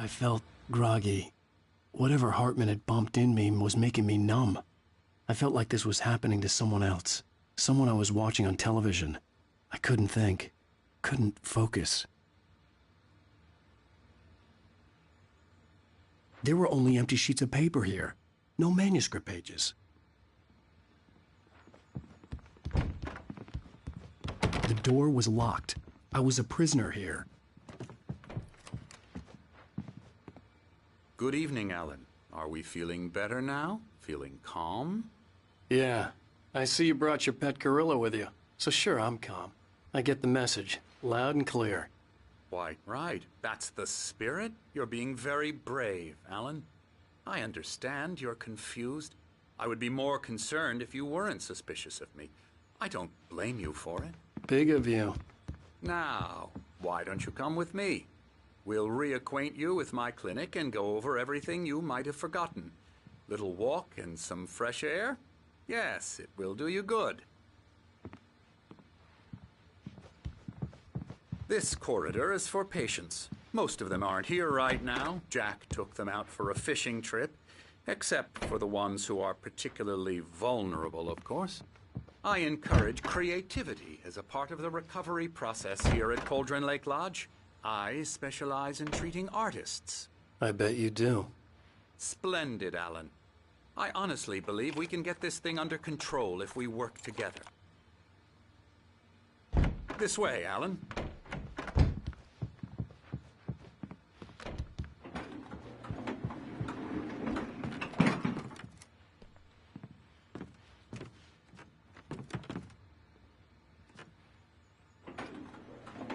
I felt groggy. Whatever Hartman had bumped in me was making me numb. I felt like this was happening to someone else. Someone I was watching on television. I couldn't think. Couldn't focus. There were only empty sheets of paper here. No manuscript pages. The door was locked. I was a prisoner here. Good evening, Alan. Are we feeling better now? Feeling calm? Yeah. I see you brought your pet gorilla with you. So sure, I'm calm. I get the message. Loud and clear. Why, right. That's the spirit. You're being very brave, Alan. I understand you're confused. I would be more concerned if you weren't suspicious of me. I don't blame you for it. Big of you. Now, why don't you come with me? We'll reacquaint you with my clinic and go over everything you might have forgotten. Little walk and some fresh air? Yes, it will do you good. This corridor is for patients. Most of them aren't here right now. Jack took them out for a fishing trip, except for the ones who are particularly vulnerable, of course. I encourage creativity as a part of the recovery process here at Cauldron Lake Lodge. I specialize in treating artists. I bet you do. Splendid, Alan. I honestly believe we can get this thing under control if we work together. This way, Alan.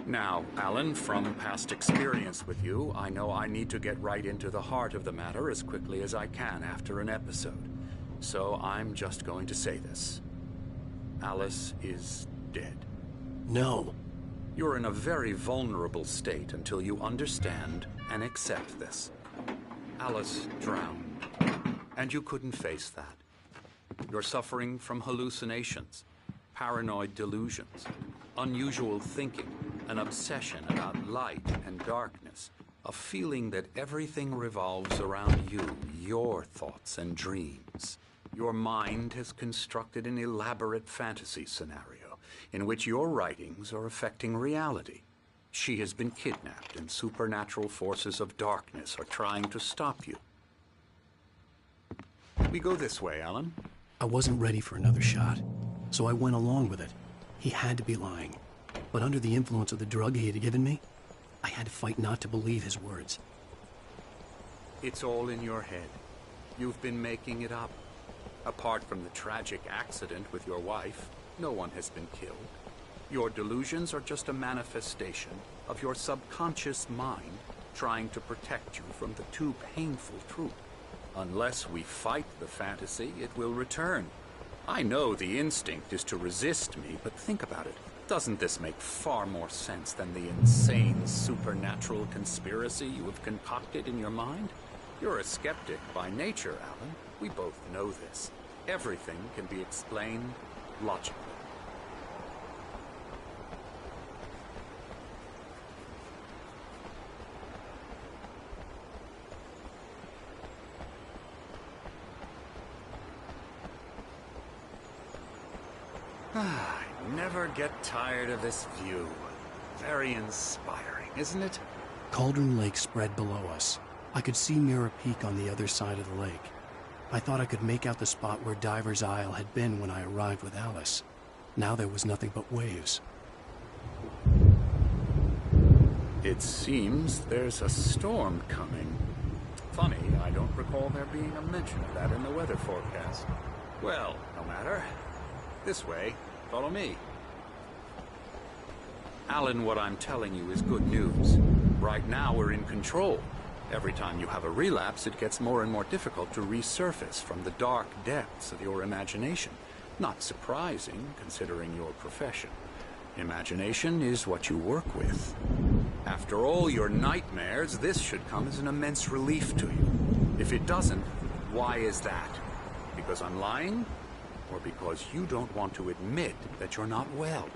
Now, Alan, from past experience with you, I know I need to get right into the heart of the matter as quickly as I can after an episode. So I'm just going to say this. Alice is dead. No. You're in a very vulnerable state until you understand and accept this. Alice drowned, and you couldn't face that. You're suffering from hallucinations, paranoid delusions, unusual thinking, an obsession about light and darkness, a feeling that everything revolves around you, your thoughts and dreams. Your mind has constructed an elaborate fantasy scenario in which your writings are affecting reality. She has been kidnapped and supernatural forces of darkness are trying to stop you. We go this way, Alan. I wasn't ready for another shot, so I went along with it. He had to be lying. But under the influence of the drug he had given me, I had to fight not to believe his words. It's all in your head. You've been making it up. Apart from the tragic accident with your wife, no one has been killed. Your delusions are just a manifestation of your subconscious mind trying to protect you from the too painful truth. Unless we fight the fantasy, it will return. I know the instinct is to resist me, but think about it. Doesn't this make far more sense than the insane supernatural conspiracy you have concocted in your mind? You're a skeptic by nature, Alan. We both know this. Everything can be explained logically. I never get tired of this view. Very inspiring, isn't it? Cauldron Lake spread below us. I could see Mirror Peak on the other side of the lake. I thought I could make out the spot where Diver's Isle had been when I arrived with Alice. Now there was nothing but waves. It seems there's a storm coming. Funny, I don't recall there being a mention of that in the weather forecast. Well, no matter. This way. Follow me. Alan, what I'm telling you is good news. Right now, we're in control. Every time you have a relapse, it gets more and more difficult to resurface from the dark depths of your imagination. Not surprising, considering your profession. Imagination is what you work with. After all your nightmares, this should come as an immense relief to you. If it doesn't, why is that? Because I'm lying? Or because you don't want to admit that you're not well?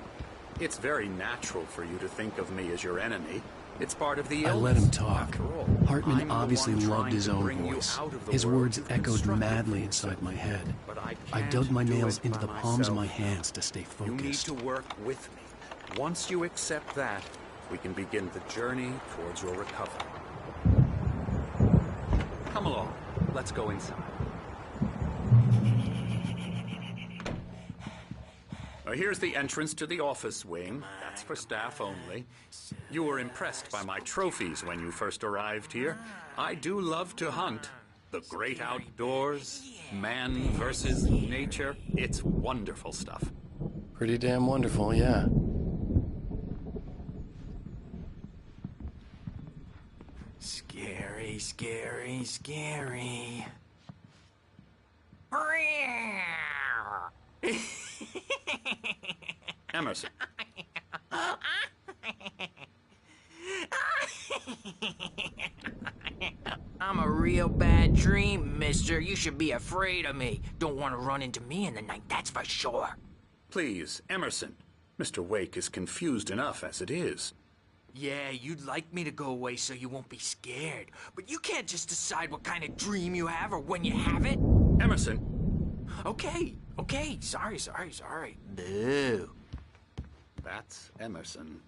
It's very natural for you to think of me as your enemy. It's part of the illness. I let him talk. After all, Hartman I'm the obviously one loved trying his to own bring you voice. out of the His world words you've echoed constructed madly for inside yourself. my head. But I can't dug my do nails it into by the palms of myself. my hands to stay You need focused. to work with me. Once you accept that, we can begin the journey towards your recovery. Come along. Let's go inside. Here's the entrance to the office wing. That's for staff only. You were impressed by my trophies when you first arrived here. I do love to hunt. The great outdoors, man versus nature. It's wonderful stuff. Pretty damn wonderful, yeah. Scary, scary, scary. Emerson. I'm a real bad dream, mister. You should be afraid of me. Don't want to run into me in the night, that's for sure. Please, Emerson. Mr. Wake is confused enough as it is. Yeah, you'd like me to go away so you won't be scared. But you can't just decide what kind of dream you have or when you have it. Emerson. Okay, sorry. Boo. That's Emerson.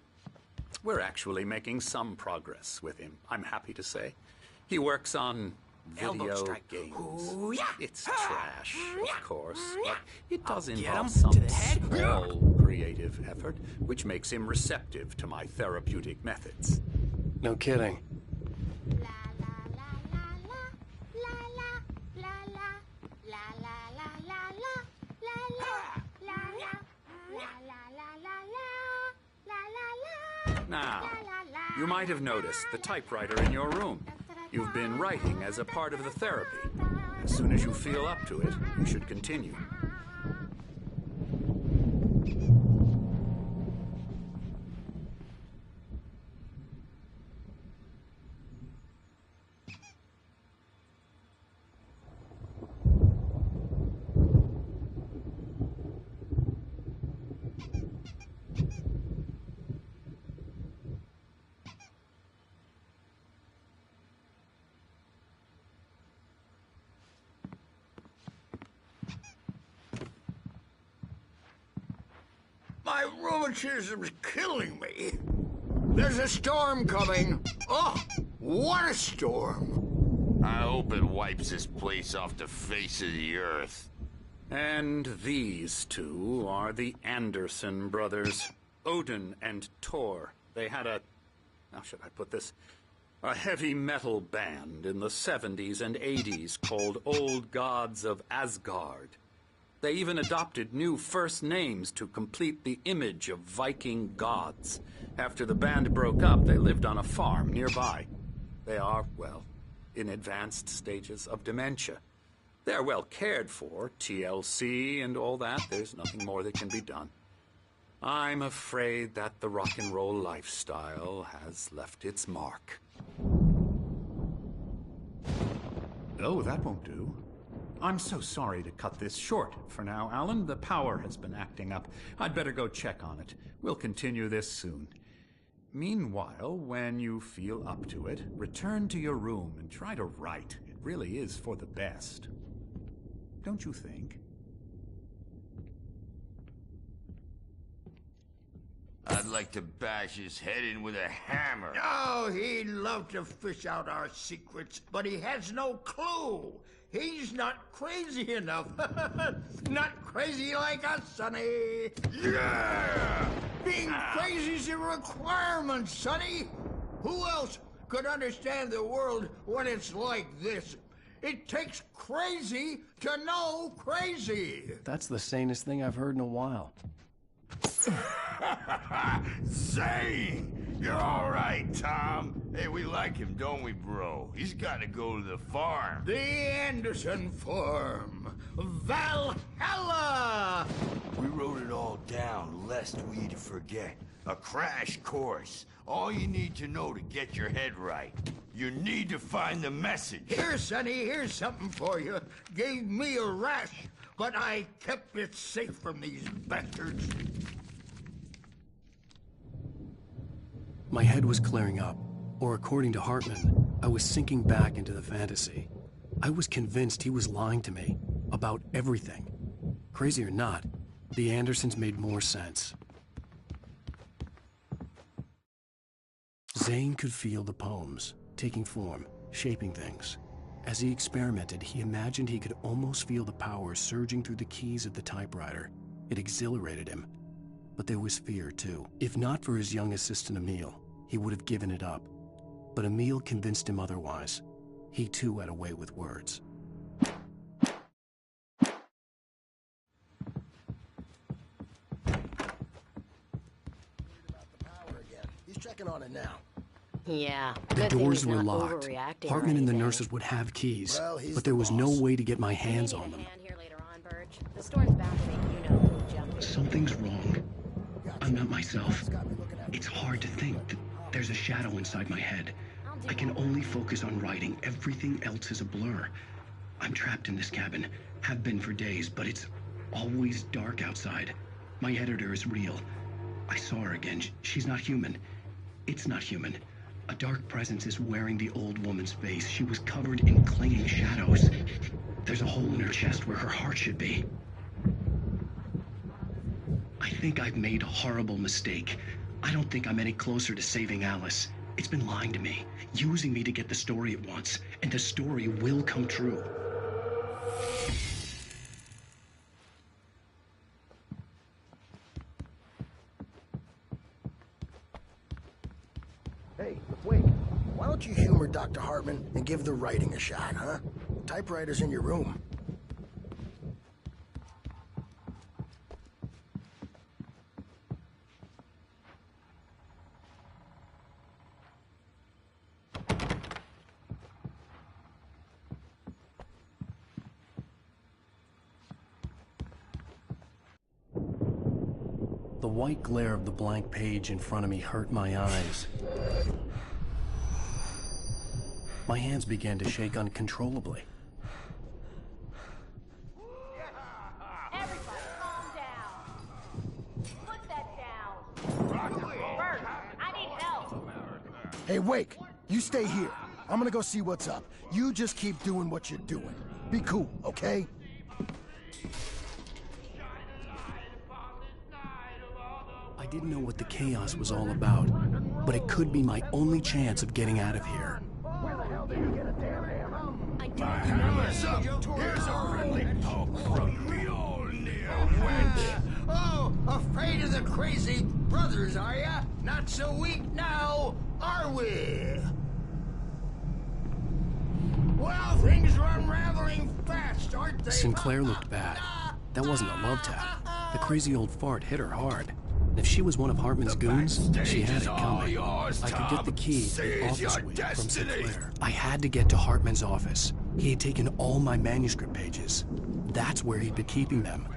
We're actually making some progress with him, I'm happy to say. He works on Elbow video strike. games. Ooh, yeah. It's trash, of course, but it does Get involve him some to the head. small creative effort, which makes him receptive to my therapeutic methods. No kidding. Now, you might have noticed the typewriter in your room. You've been writing as a part of the therapy. As soon as you feel up to it, you should continue. My rheumatism's killing me. There's a storm coming. Oh, what a storm. I hope it wipes this place off the face of the earth. And these two are the Anderson brothers, Odin and Thor. They had how should I put this? A heavy metal band in the 70s and 80s called Old Gods of Asgard. They even adopted new first names to complete the image of Viking gods. After the band broke up, they lived on a farm nearby. They are, well, in advanced stages of dementia. They're well cared for, TLC and all that. There's nothing more that can be done. I'm afraid that the rock and roll lifestyle has left its mark. Oh, that won't do. I'm so sorry to cut this short for now, Alan. The power has been acting up. I'd better go check on it. We'll continue this soon. Meanwhile, when you feel up to it, return to your room and try to write. It really is for the best. Don't you think? I'd like to bash his head in with a hammer. Oh, he'd love to fish out our secrets, but he has no clue. He's not crazy enough. Not crazy like us, Sonny. Yeah! Being crazy's a requirement, Sonny. Who else could understand the world when it's like this? It takes crazy to know crazy. That's the sanest thing I've heard in a while. Zane! You're all right, Tom. Hey, we like him, don't we, bro? He's got to go to the farm. The Anderson Farm. Valhalla! We wrote it all down, lest we forget. A crash course. All you need to know to get your head right. You need to find the message. Here, Sonny, here's something for you. Gave me a rash, but I kept it safe from these bastards. My head was clearing up, or according to Hartman, I was sinking back into the fantasy. I was convinced he was lying to me about everything. Crazy or not, the Andersons made more sense. Zane could feel the poems, taking form, shaping things. As he experimented, he imagined he could almost feel the power surging through the keys of the typewriter. It exhilarated him. But there was fear, too. If not for his young assistant Emil, he would have given it up. But Emil convinced him otherwise. He too had a way with words. He's checking on it now. Yeah. The doors were locked. Hartman and the nurses would have keys, but there was no way to get my hands on them. The storm's bound to make you know who jumped in. Something's wrong. I'm not myself. It's hard to think that there's a shadow inside my head. I can only focus on writing. Everything else is a blur. I'm trapped in this cabin. Have been for days, but it's always dark outside. My editor is real. I saw her again. She's not human. It's not human. A dark presence is wearing the old woman's face. She was covered in clinging shadows. There's a hole in her chest where her heart should be. I think I've made a horrible mistake. I don't think I'm any closer to saving Alice. It's been lying to me, using me to get the story it wants, and the story will come true. Hey, wait. Why don't you humor Dr. Hartman and give the writing a shot, huh? Typewriter's in your room. The white glare of the blank page in front of me hurt my eyes. My hands began to shake uncontrollably. Everybody, calm down. Put that down. Bert, I need help. Hey, Wake, you stay here. I'm gonna go see what's up. You just keep doing what you're doing. Be cool, okay? I didn't know what the chaos was all about, but it could be my only chance of getting out of here. Where the hell did you get a damn ammo? I don't know. Here's a friendly poke from Mjolnir, wench. Oh, afraid of the crazy brothers, are ya? Not so weak now, are we? Well, things are unraveling fast, aren't they? Sinclair looked bad. That wasn't a love tap. The crazy old fart hit her hard. And if she was one of Hartman's goons, she had it coming. I could get the key to the office suite from Sinclair. I had to get to Hartman's office. He had taken all my manuscript pages. That's where he'd been keeping them.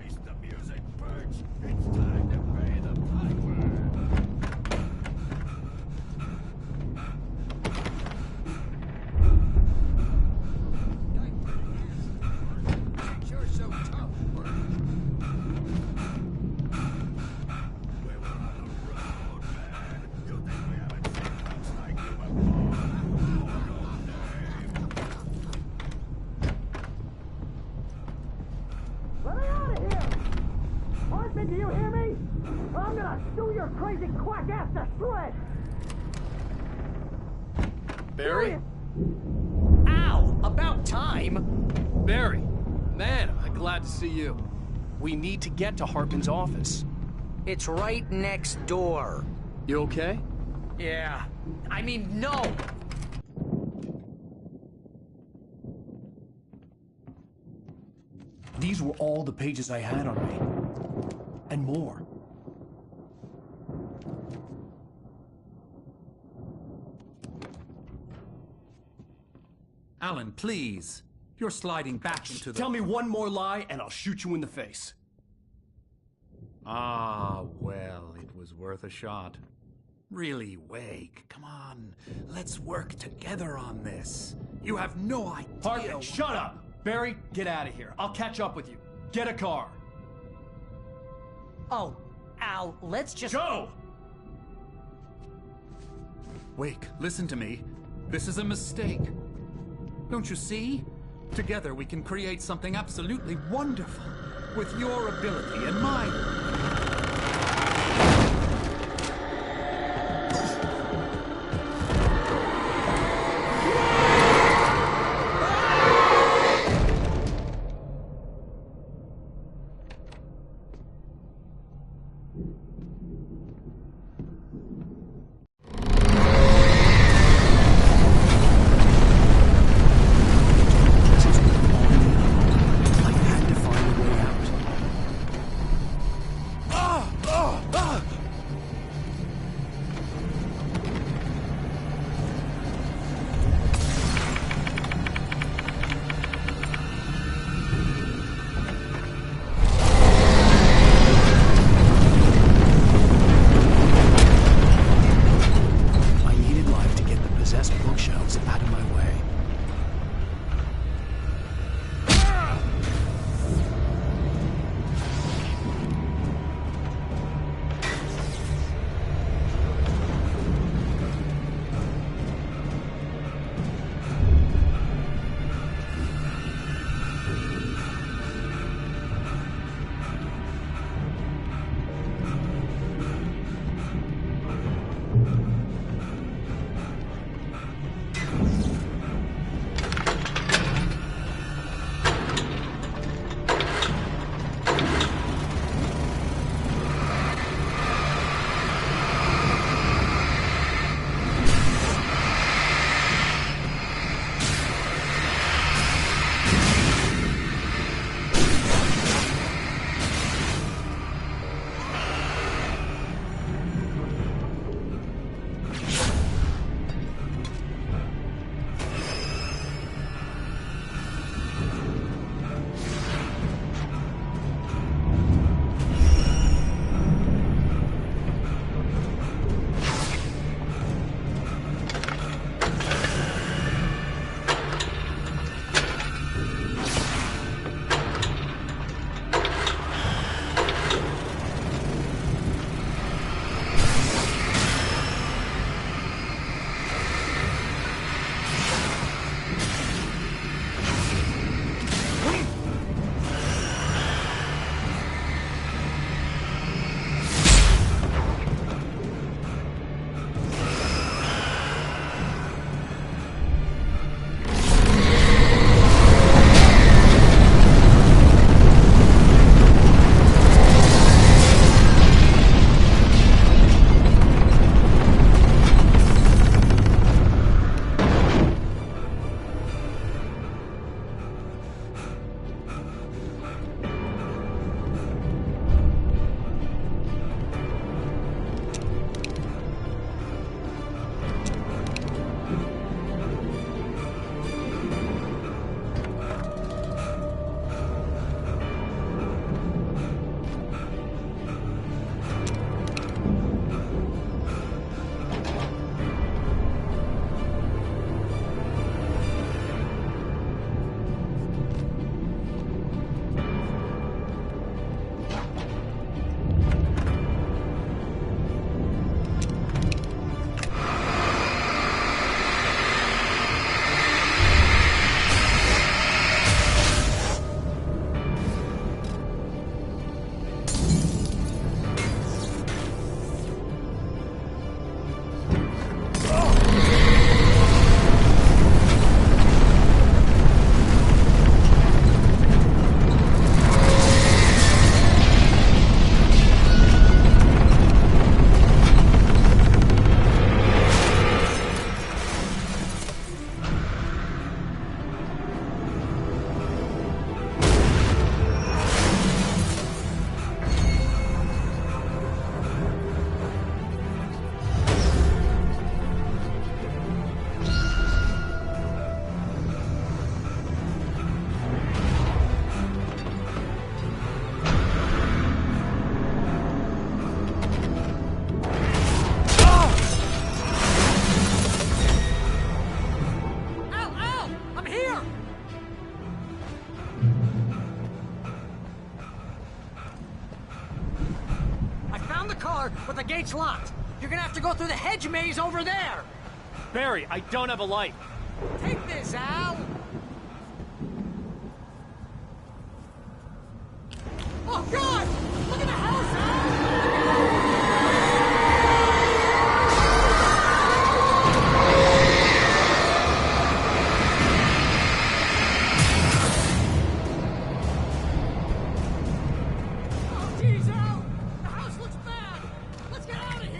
You're so tough, Bert. Let me out of here! Hartman, do you hear me? I'm gonna sew your crazy quack ass to shreds! Barry? Ow! About time! Barry, man, I'm glad to see you. We need to get to Hartman's office. It's right next door. You okay? Yeah. I mean, no! These were all the pages I had on me. And more. Alan, please. You're sliding back into the... Tell me one more lie and I'll shoot you in the face. Ah, well, it was worth a shot. Really, Wake, come on. Let's work together on this. You have no idea... Hartman, shut up! Barry, get out of here. I'll catch up with you. Get a car. Oh, Al, let's just... Go! Wake, listen to me. This is a mistake. Don't you see? Together we can create something absolutely wonderful. With your ability and mine. but the gate's locked. You're gonna have to go through the hedge maze over there. Barry, I don't have a light. Take this, Al! Oh, God! Look at the house, Al! Oh, geez, Al! The house looks bad! Let's get out of here!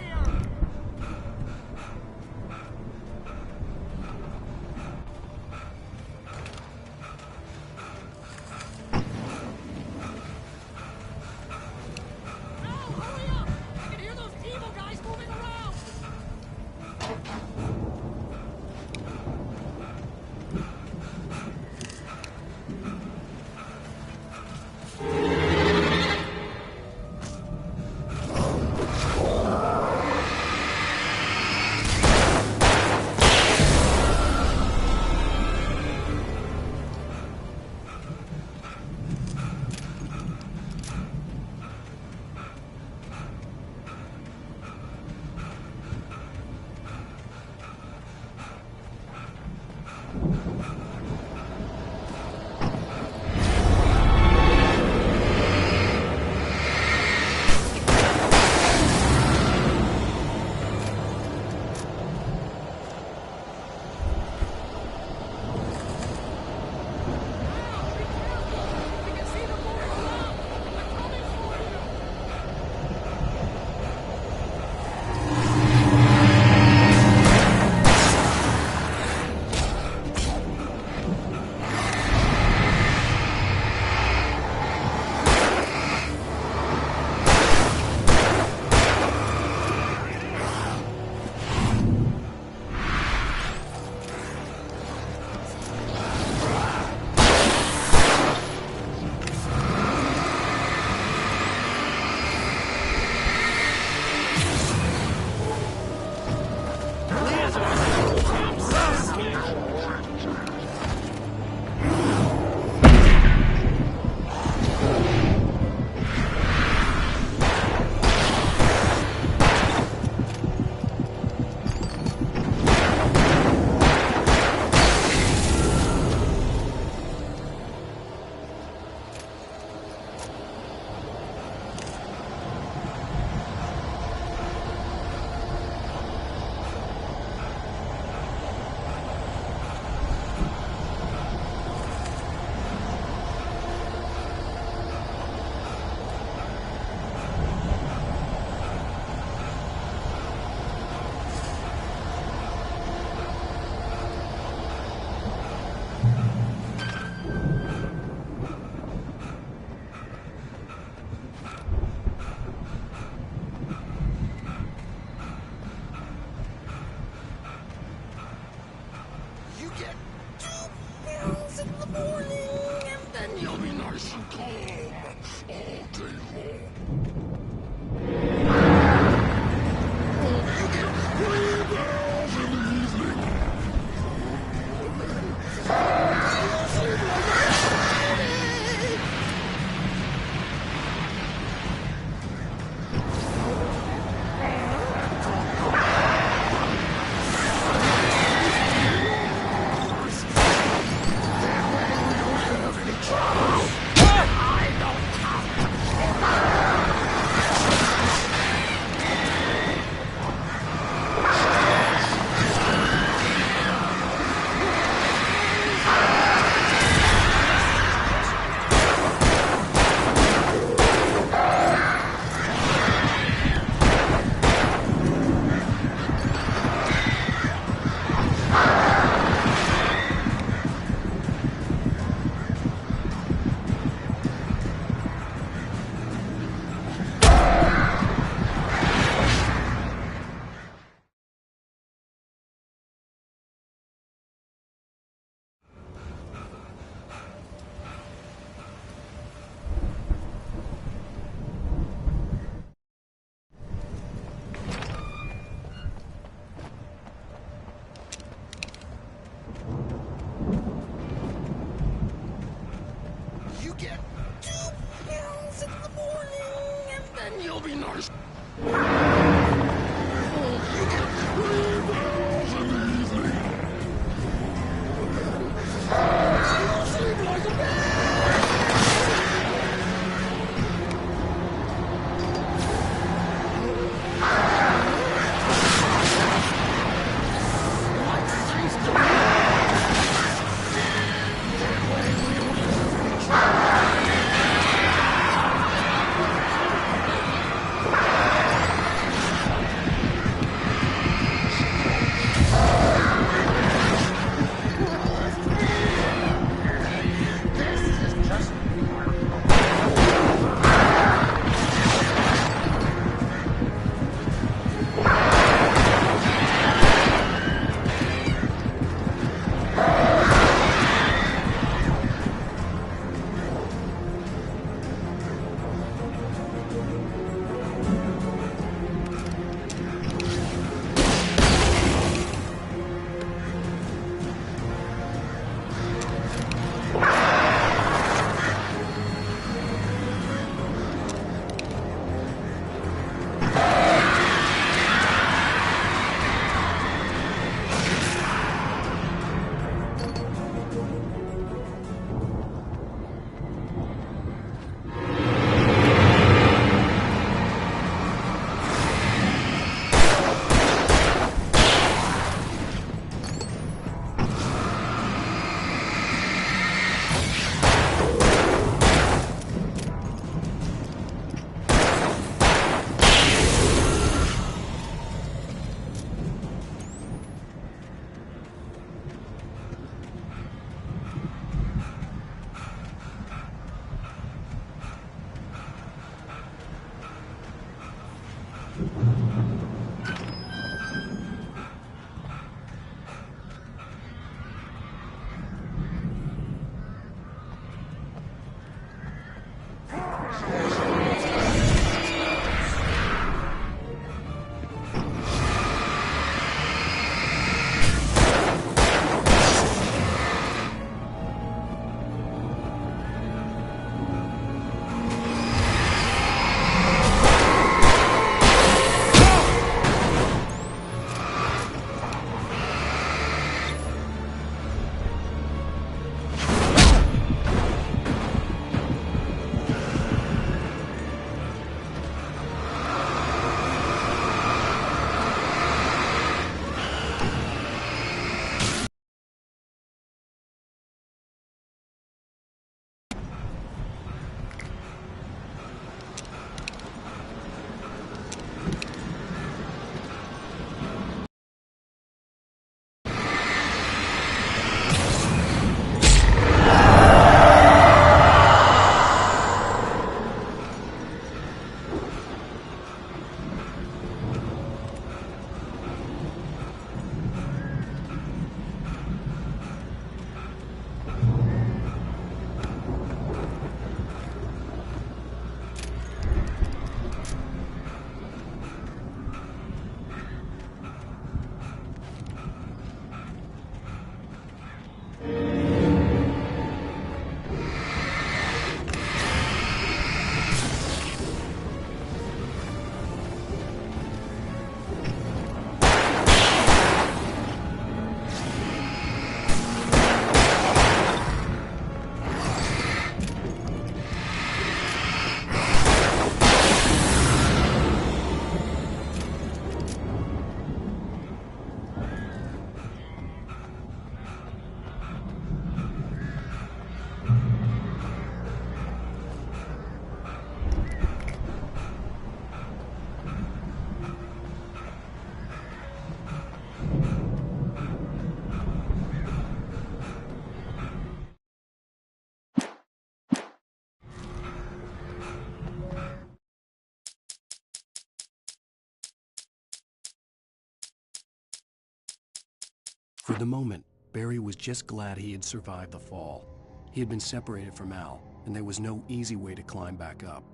For the moment, Barry was just glad he had survived the fall. He had been separated from Al, and there was no easy way to climb back up.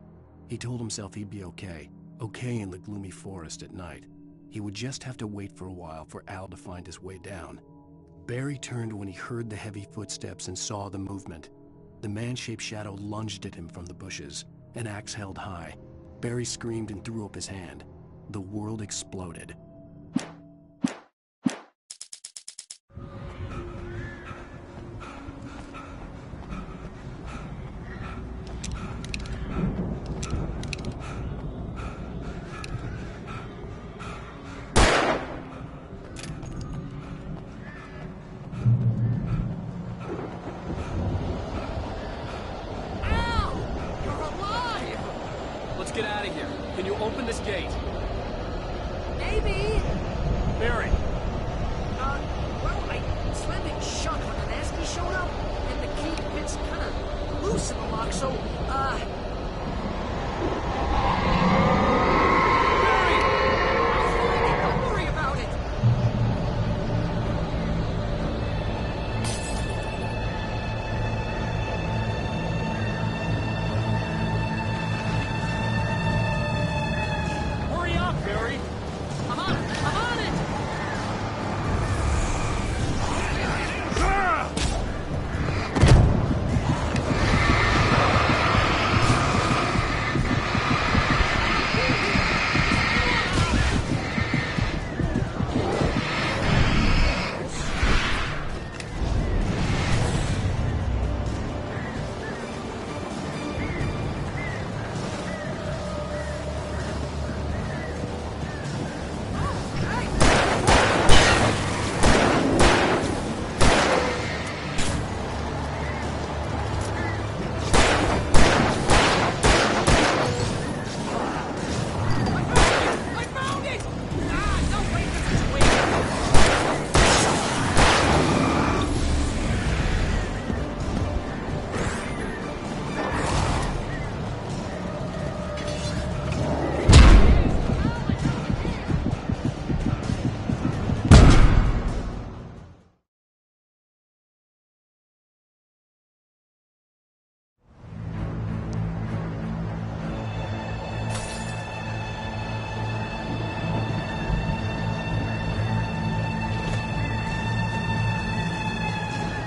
He told himself he'd be okay in the gloomy forest at night. He would just have to wait for a while for Al to find his way down. Barry turned when he heard the heavy footsteps and saw the movement. The man-shaped shadow lunged at him from the bushes, an axe held high. Barry screamed and threw up his hand. The world exploded. Let's get out of here. Can you open this gate? Maybe. Barry! Well, I slammed it shut when the nasty showed up, and the key fits kind of loose in the lock, so, Barry! Don't worry about it. Hurry up, Barry! I'm on it! I'm on it!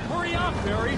Hurry up, Barry!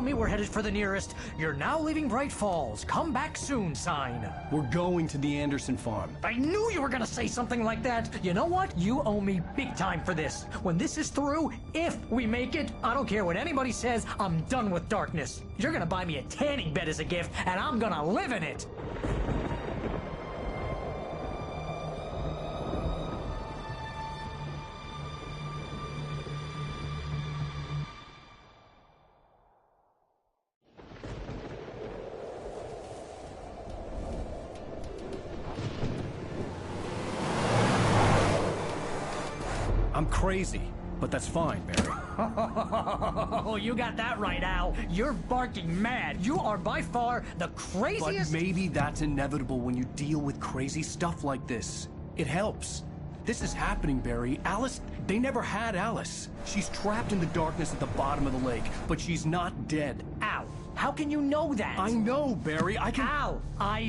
me we're headed for the nearest "You're now leaving Bright Falls. Come back soon" sign. We're going to the Anderson farm. I knew you were gonna say something like that. You know what? You owe me big time for this. When this is through, if we make it, I don't care what anybody says, I'm done with darkness. You're gonna buy me a tanning bed as a gift, and I'm gonna live in it. I'm crazy, but that's fine, Barry. Oh, you got that right, Al. You're barking mad. You are by far the craziest... But maybe that's inevitable when you deal with crazy stuff like this. It helps. This is happening, Barry. Alice, they never had Alice. She's trapped in the darkness at the bottom of the lake, but she's not dead. Al, how can you know that? I know, Barry. I can... Al,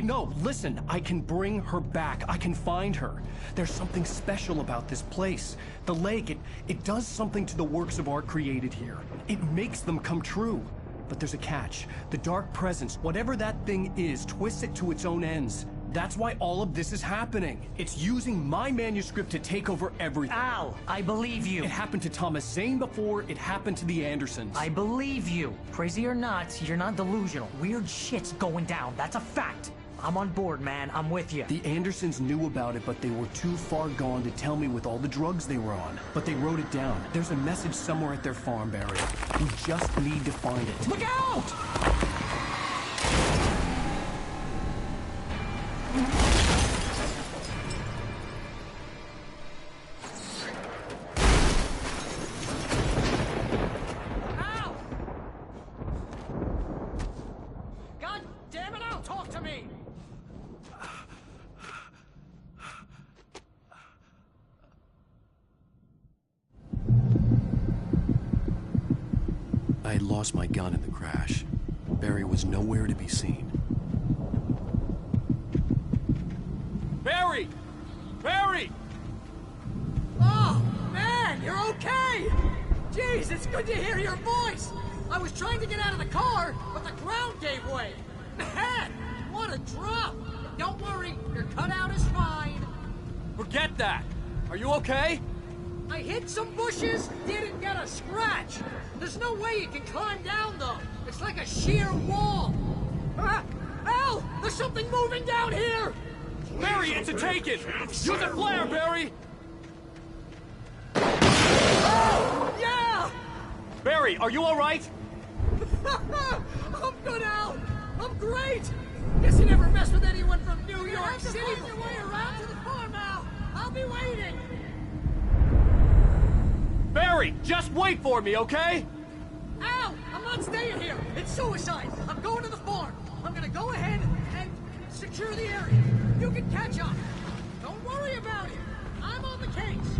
No, listen. I can bring her back. I can find her. There's something special about this place. The lake, it does something to the works of art created here. It makes them come true. But there's a catch. The dark presence, whatever that thing is, twists it to its own ends. That's why all of this is happening. It's using my manuscript to take over everything. Al, I believe you. It happened to Thomas Zane before, it happened to the Andersons. I believe you. Crazy or not, you're not delusional. Weird shit's going down. That's a fact. I'm on board, man. I'm with you. The Andersons knew about it, but they were too far gone to tell me with all the drugs they were on. But they wrote it down. There's a message somewhere at their farm, Barry. We just need to find it. Look out! I had lost my gun in the crash. Barry was nowhere to be seen. Barry! Barry! Oh, man, you're okay! Jeez, it's good to hear your voice! I was trying to get out of the car, but the ground gave way! Man, what a drop! Don't worry, your cutout is fine. Forget that! Are you okay? I hit some bushes, didn't get a scratch. There's no way you can climb down, though. It's like a sheer wall. Al, there's something moving down here! Barry, it's a take-it! Use a flare, Barry! Oh, yeah! Barry, are you all right? I'm good, Al. I'm great. Guess you never mess with anyone from New York City. Find your way around to the farm, Al. I'll be waiting. Barry, just wait for me, okay? Al, I'm not staying here. It's suicide. I'm going to the farm. I'm gonna go ahead and secure the area. You can catch up. Don't worry about it. I'm on the case.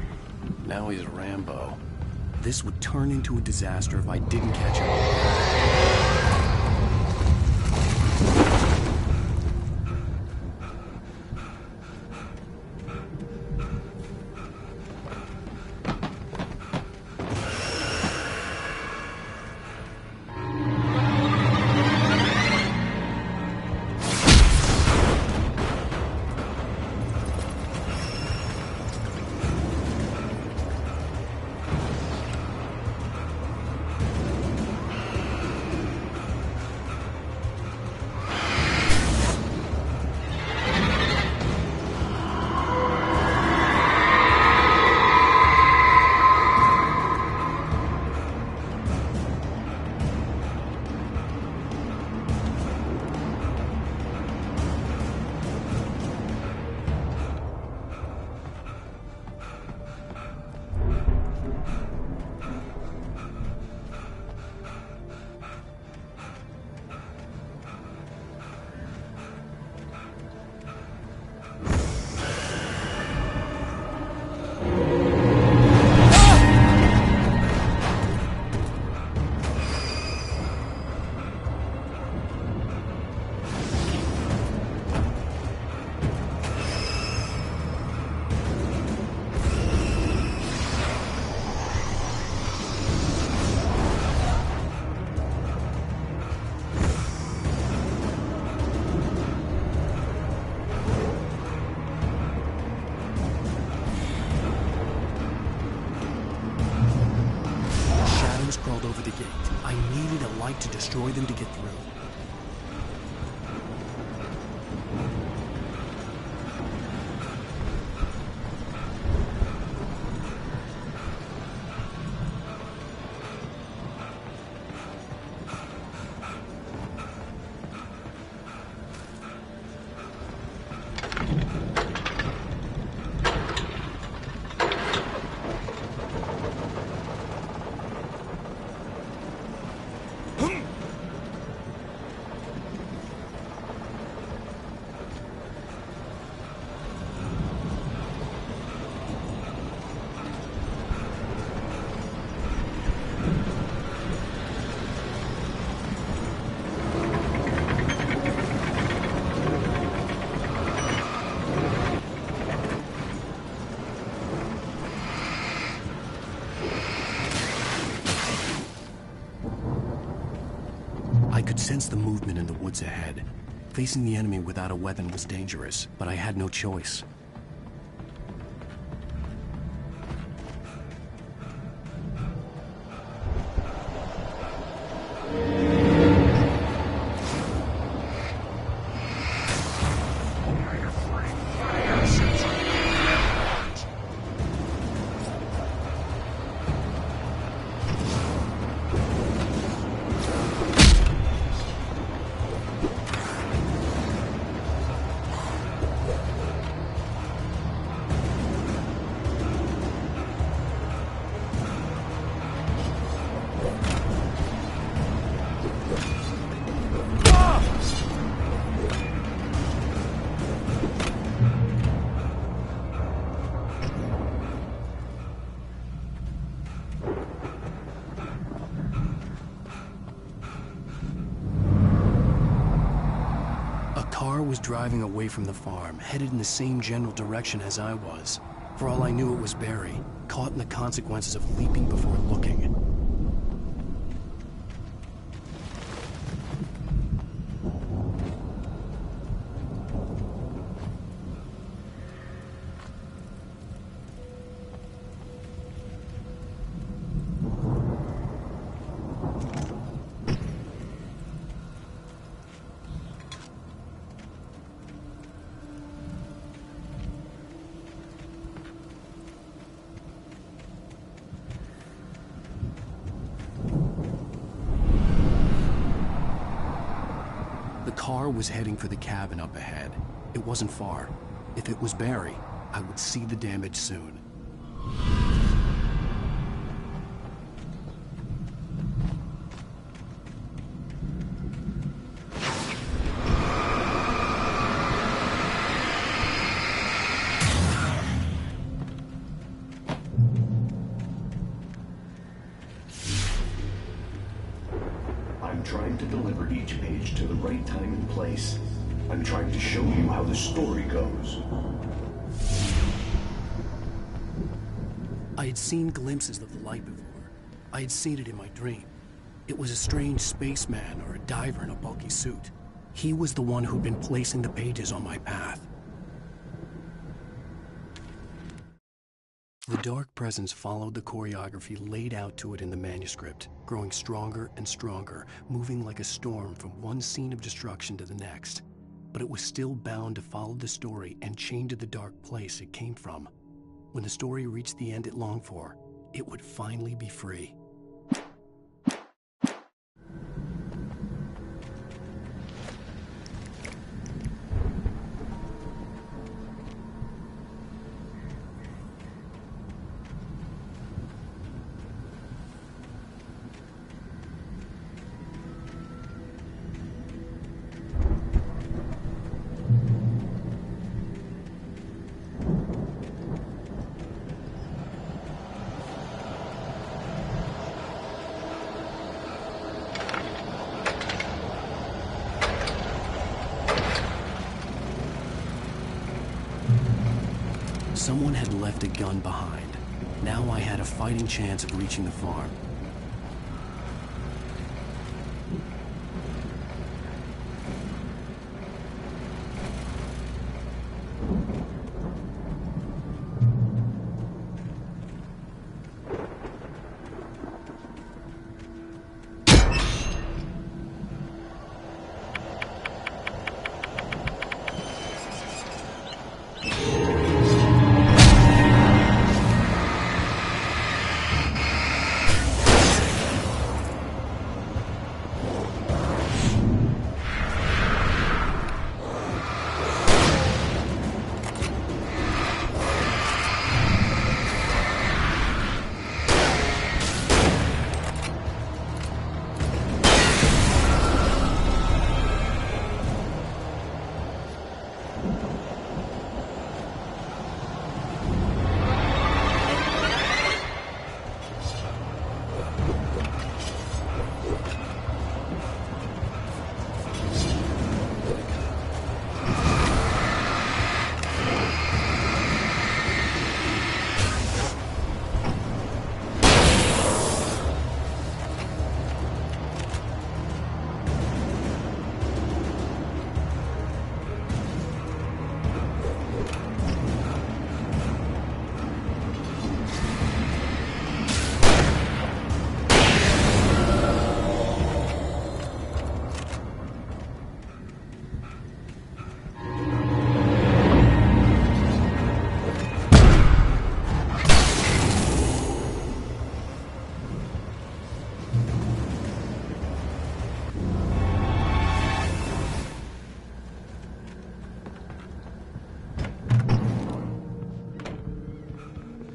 Now he's Rambo. This would turn into a disaster if I didn't catch up. fight to destroy them to get through. I could sense the movement in the woods ahead. Facing the enemy without a weapon was dangerous, but I had no choice. Was driving away from the farm, headed in the same general direction as I was. For all I knew, it was Barry, caught in the consequences of leaping before looking. The car was heading for the cabin up ahead. It wasn't far. If it was Barry, I would see the damage soon. I'm trying to deliver each page to the right time and place. I'm trying to show you how the story goes. I had seen glimpses of the light before. I had seen it in my dream. It was a strange spaceman or a diver in a bulky suit. He was the one who'd been placing the pages on my path. The dark presence followed the choreography laid out to it in the manuscript, growing stronger and stronger, moving like a storm from one scene of destruction to the next. But it was still bound to follow the story and chained to the dark place it came from. When the story reached the end it longed for, it would finally be free. Someone had left a gun behind. Now I had a fighting chance of reaching the farm.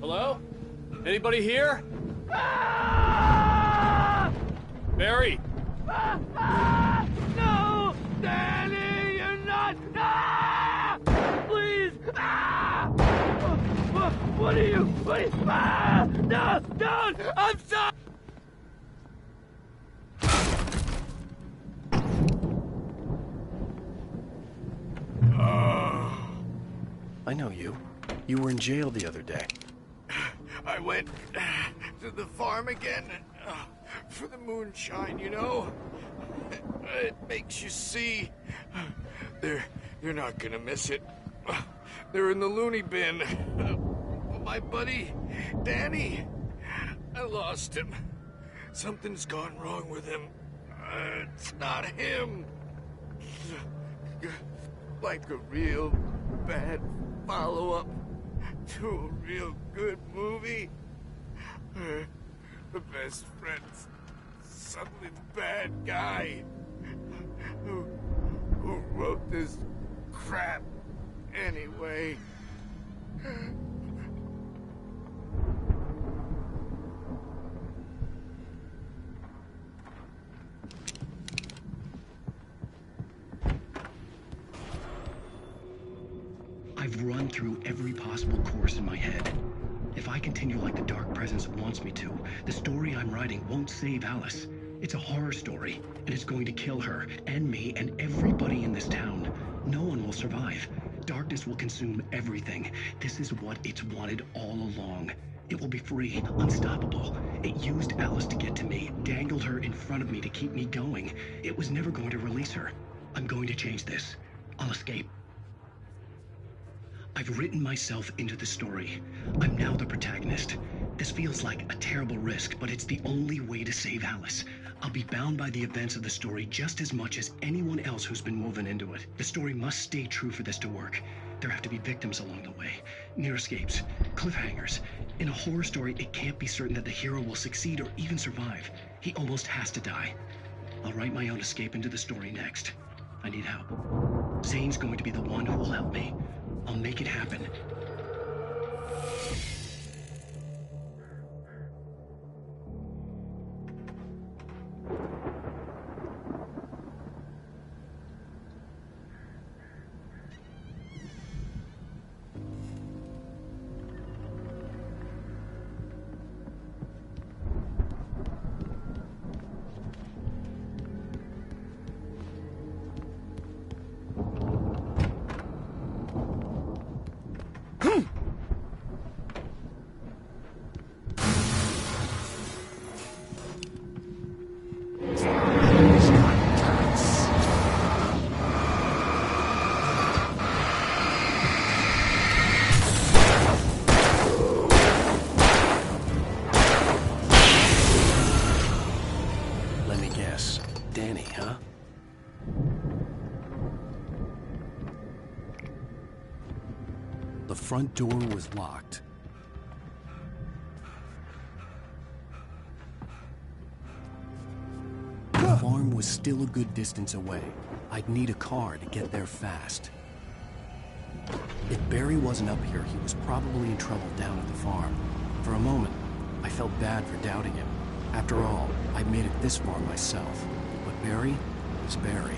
Hello? Anybody here? Barry! No! Danny, you're not! Please! What are you? No! Don't! I'm sorry! I know you. You were in jail the other day. I went to the farm again for the moonshine, you know? It makes you see. You're not gonna miss it. They're in the loony bin. My buddy, Danny, I lost him. Something's gone wrong with him. It's not him. Like a real bad follow-up to a real good movie. The best friend's suddenly the bad guy. Who wrote this crap anyway? I've run through every possible course in my head. If I continue like the Dark Presence wants me to, the story I'm writing won't save Alice. It's a horror story, and it's going to kill her, and me, and everybody in this town. No one will survive. Darkness will consume everything. This is what it's wanted all along. It will be free, unstoppable. It used Alice to get to me, dangled her in front of me to keep me going. It was never going to release her. I'm going to change this. I'll escape. I've written myself into the story. I'm now the protagonist. This feels like a terrible risk, but it's the only way to save Alice. I'll be bound by the events of the story just as much as anyone else who's been woven into it. The story must stay true for this to work. There have to be victims along the way, near escapes, cliffhangers. In a horror story, it can't be certain that the hero will succeed or even survive. He almost has to die. I'll write my own escape into the story next. I need help. Zane's going to be the one who will help me. I'll make it happen. Danny, huh? The front door was locked. The farm was still a good distance away. I'd need a car to get there fast. If Barry wasn't up here, he was probably in trouble down at the farm. For a moment, I felt bad for doubting him. After all, I'd made it this far myself. But Barry is Barry.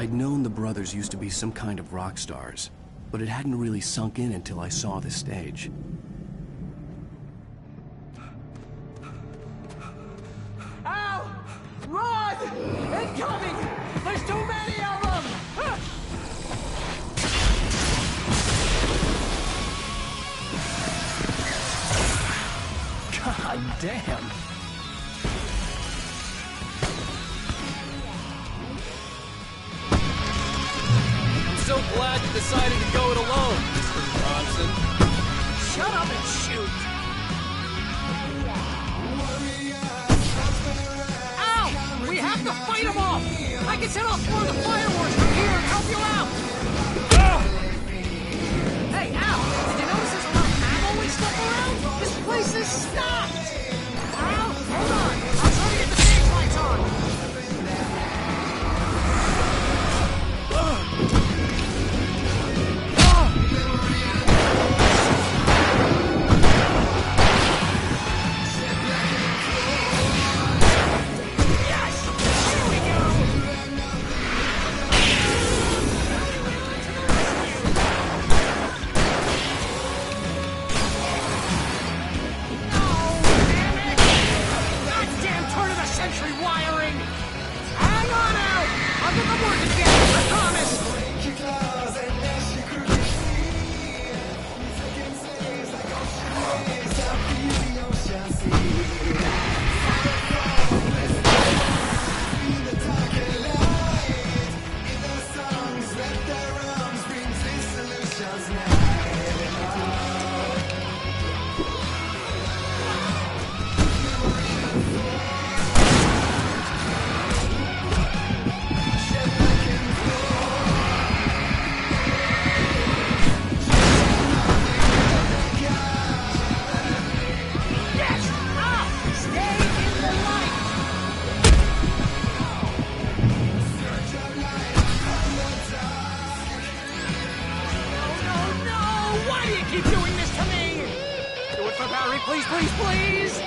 I'd known the brothers used to be some kind of rock stars, but it hadn't really sunk in until I saw the stage. Ow! Run! Incoming! There's too many of them! God damn! So glad you decided to go it alone, Mr. Bronson. Shut up and shoot! Ow! We have to fight them off! I can set off more of the fireworks from here and help you out! Hey, Al! Did you notice there's a lot of ammo and stuff around? This place is stocked! Al, hold on! I'll try to get the stage lights on! Please, please, please!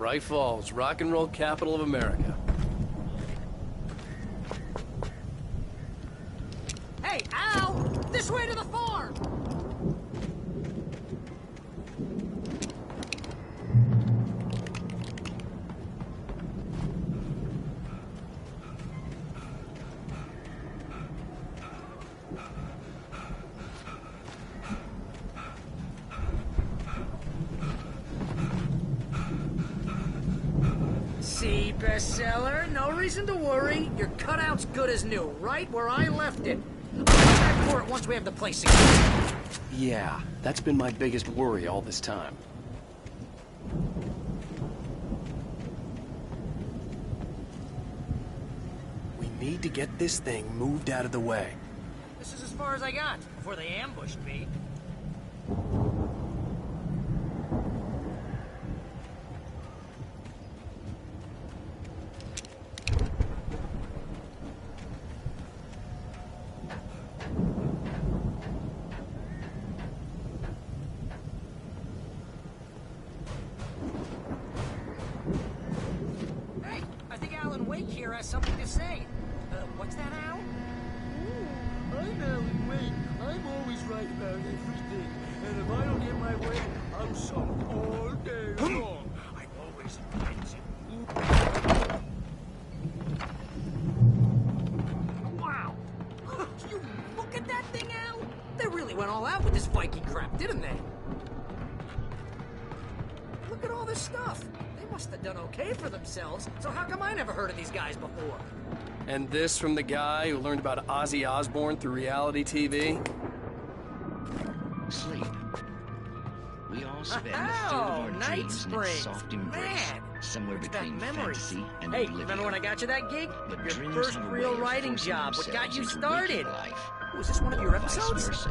Bright Falls, rock and roll capital of America. Hey, Al! This way to the farm! See, bestseller, no reason to worry. Your cutout's good as new, right where I left it. I'll come back for it once we have the place secured. Yeah, that's been my biggest worry all this time. We need to get this thing moved out of the way. This is as far as I got before they ambushed me. Hey, I think Alan Wake here has something to say. What's that, Al? I'm Alan Wake. I'm always right about everything. And if I don't get my way, I'm sunk all day long. I'm always right. Wow! You look at that thing, Al! They really went all out with this Viking crap, didn't they? Look at all this stuff. They must have done okay for themselves, so how come I never heard of these guys before? And this from the guy who learned about Ozzy Osbourne through reality TV? Sleep. We all spend a third of our Night dreams in its Springs. soft embrace, Man, somewhere it's between that memory. fantasy and Hey, oblivion. remember when I got you that gig? But Your dreams first have a real way of writing forcing job, what got themselves you into started? waking life. Was this one of your Or vice episodes? versa.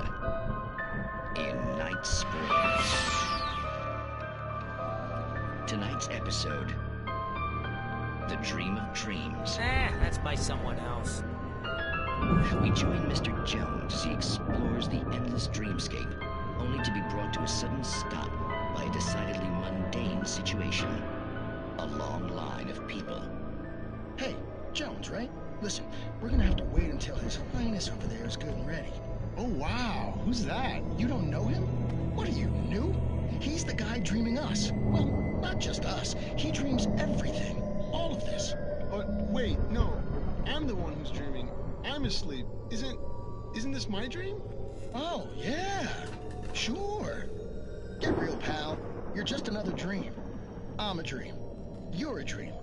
In Night Springs. Tonight's episode, The Dream of Dreams. That's by someone else. We join Mr. Jones as he explores the endless dreamscape, only to be brought to a sudden stop by a decidedly mundane situation. A long line of people. Hey, Jones, right? Listen, we're gonna have to wait until His Highness over there is good and ready. Oh, wow. Who's that? You don't know him? What are you, new? He's the guy dreaming us. Well, not just us. He dreams everything. All of this. Wait, no. I'm the one who's dreaming. I'm asleep. Isn't this my dream? Oh, yeah. Sure. Get real, pal. You're just another dream. I'm a dream. You're a dream.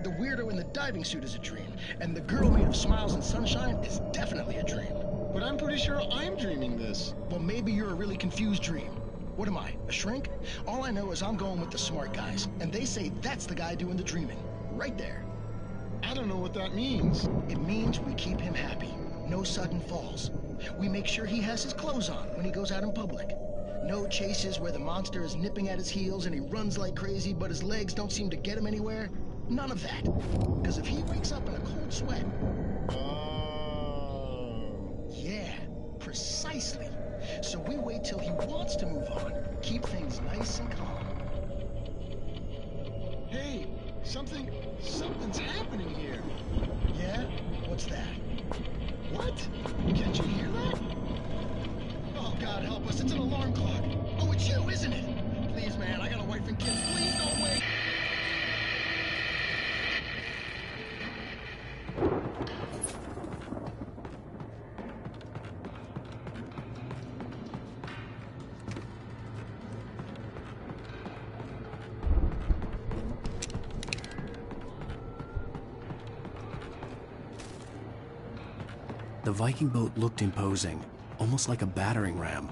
The weirdo in the diving suit is a dream. And the girl made of smiles and sunshine is definitely a dream. But I'm pretty sure I'm dreaming this. Well, maybe you're a really confused dream. What am I, a shrink? All I know is I'm going with the smart guys. And they say that's the guy doing the dreaming. Right there. I don't know what that means. It means we keep him happy. No sudden falls. We make sure he has his clothes on when he goes out in public. No chases where the monster is nipping at his heels and he runs like crazy, but his legs don't seem to get him anywhere. None of that. Because if he wakes up in a cold sweat... Yeah, precisely. So we wait till he wants to move on. Keep things nice and calm. Hey, something's happening here. Yeah? What's that? What? Can't you hear that? Oh, God help us, it's an alarm clock. Oh, it's you, isn't it? Please, man, I got a wife and kids. Please don't wait. The Viking boat looked imposing, almost like a battering ram.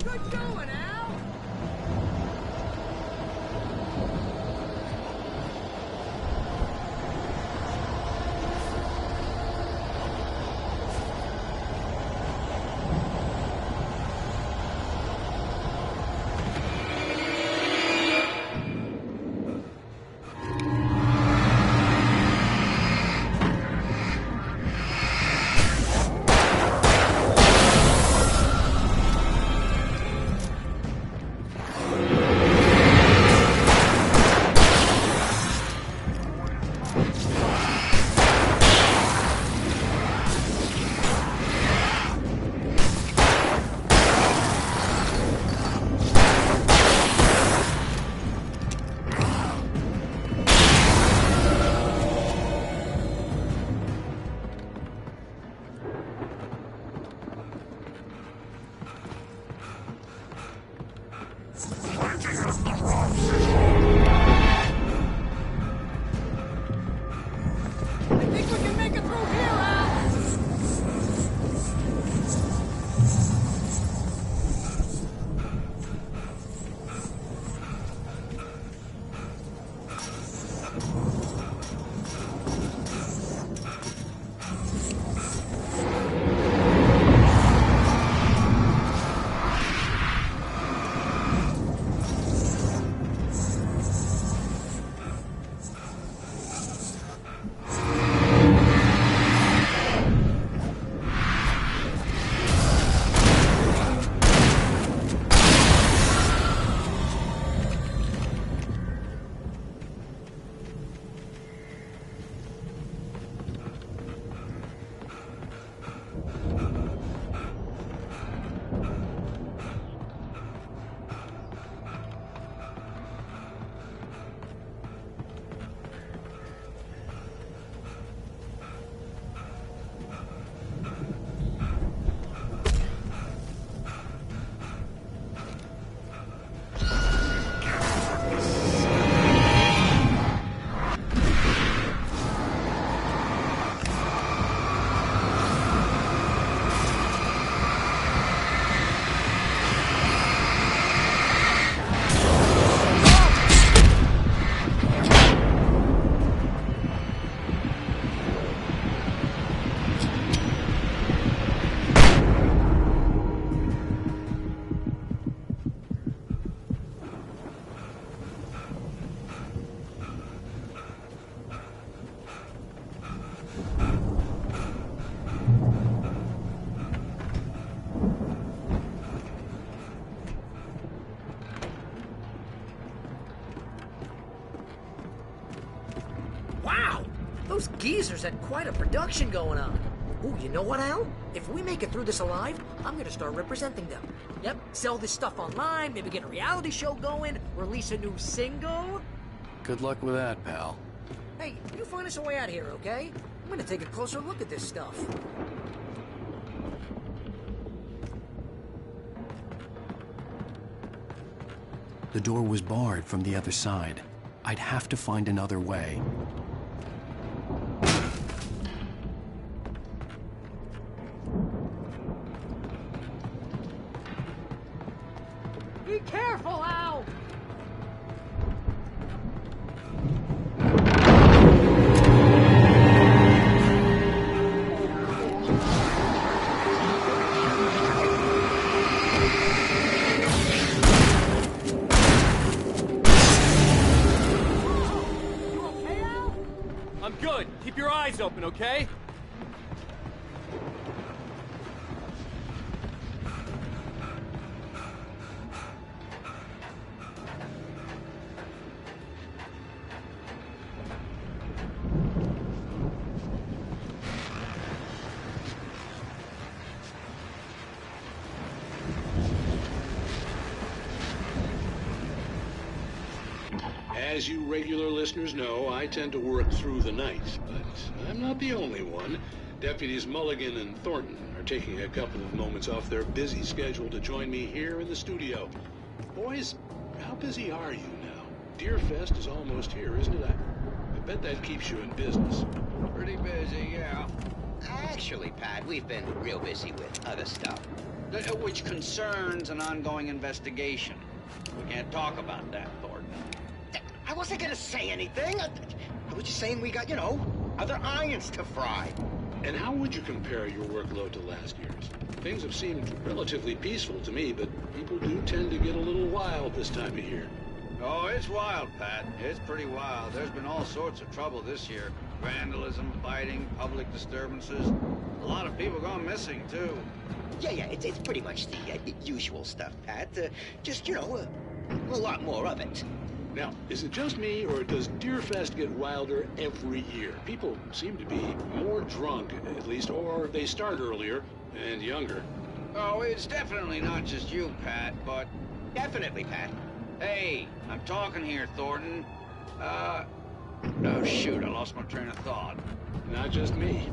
Good going, Al! Those geezers had quite a production going on. Ooh, you know what, Al? If we make it through this alive, I'm gonna start representing them. Yep, sell this stuff online, maybe get a reality show going, release a new single. Good luck with that, pal. Hey, you find us a way out of here, okay? I'm gonna take a closer look at this stuff. The door was barred from the other side. I'd have to find another way. Be careful, Al! I'm good. Keep your eyes open, okay? As you regular listeners know, I tend to work through the night, but I'm not the only one. Deputies Mulligan and Thornton are taking a couple of moments off their busy schedule to join me here in the studio. Boys, how busy are you now? Deerfest is almost here, isn't it? I bet that keeps you in business. Pretty busy, yeah. Actually, Pat, we've been real busy with other stuff, which concerns an ongoing investigation. We can't talk about that, Thornton. I wasn't gonna say anything. I was just saying we got, other irons to fry. And how would you compare your workload to last year's? Things have seemed relatively peaceful to me, but people do tend to get a little wild this time of year. Oh, it's wild, Pat. It's pretty wild. There's been all sorts of trouble this year. Vandalism, fighting, public disturbances. A lot of people gone missing, too. Yeah, it's pretty much the usual stuff, Pat. Just, a lot more of it. Now, is it just me, or does Deerfest get wilder every year? People seem to be more drunk, at least, or they start earlier and younger. Oh, it's definitely not just you, Pat, but... Definitely, Pat. Hey, I'm talking here, Thornton. Oh, shoot, I lost my train of thought. Not just me.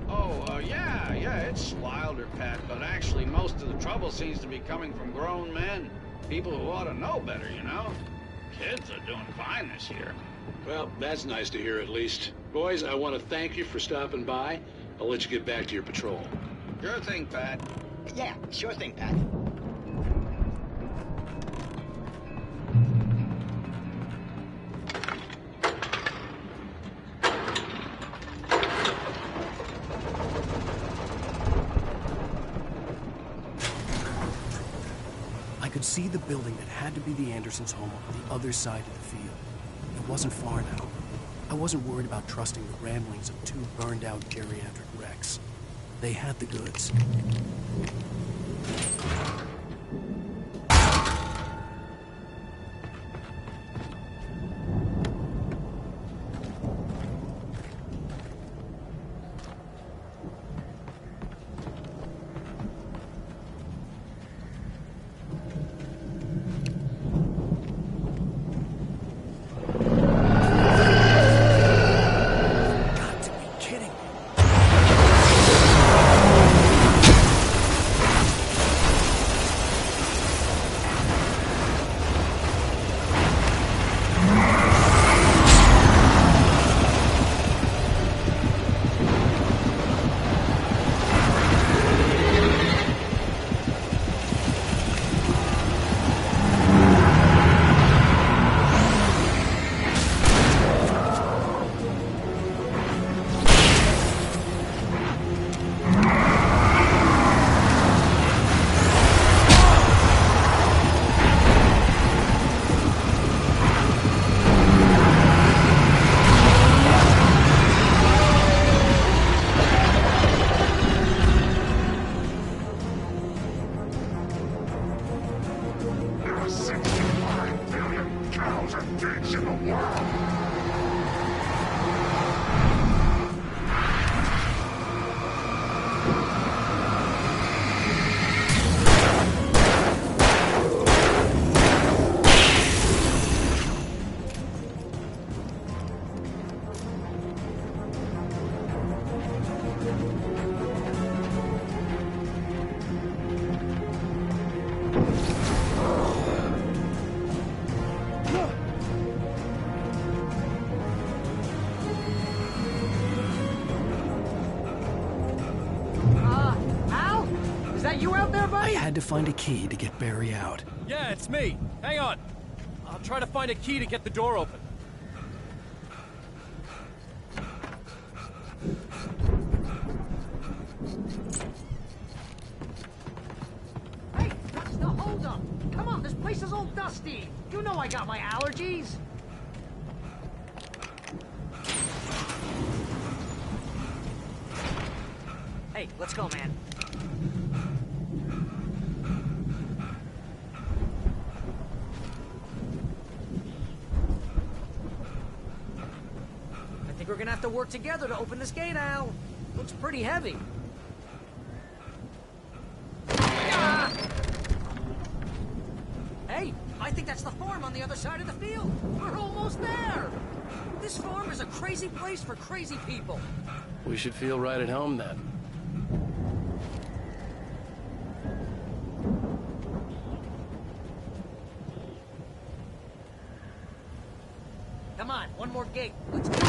Oh, yeah, it's wilder, Pat, but actually most of the trouble seems to be coming from grown men. People who ought to know better, Kids are doing fine this year. Well, that's nice to hear at least. Boys, I want to thank you for stopping by. I'll let you get back to your patrol. Sure thing, Pat. Yeah, sure thing, Pat. could see the building that had to be the Andersons' home on the other side of the field. It wasn't far now. I wasn't worried about trusting the ramblings of two burned-out geriatric wrecks. They had the goods. I had to find a key to get Barry out. Yeah, it's me. Hang on. I'll try to find a key to get the door open. Hey, what's the holdup? Come on, this place is all dusty. You know I got my allergies. Hey, let's go, man. I think we're gonna have to work together to open this gate, Al. Looks pretty heavy. Ah! Hey, I think that's the farm on the other side of the field. We're almost there. This farm is a crazy place for crazy people. We should feel right at home then. Come on, one more gate. Let's do this.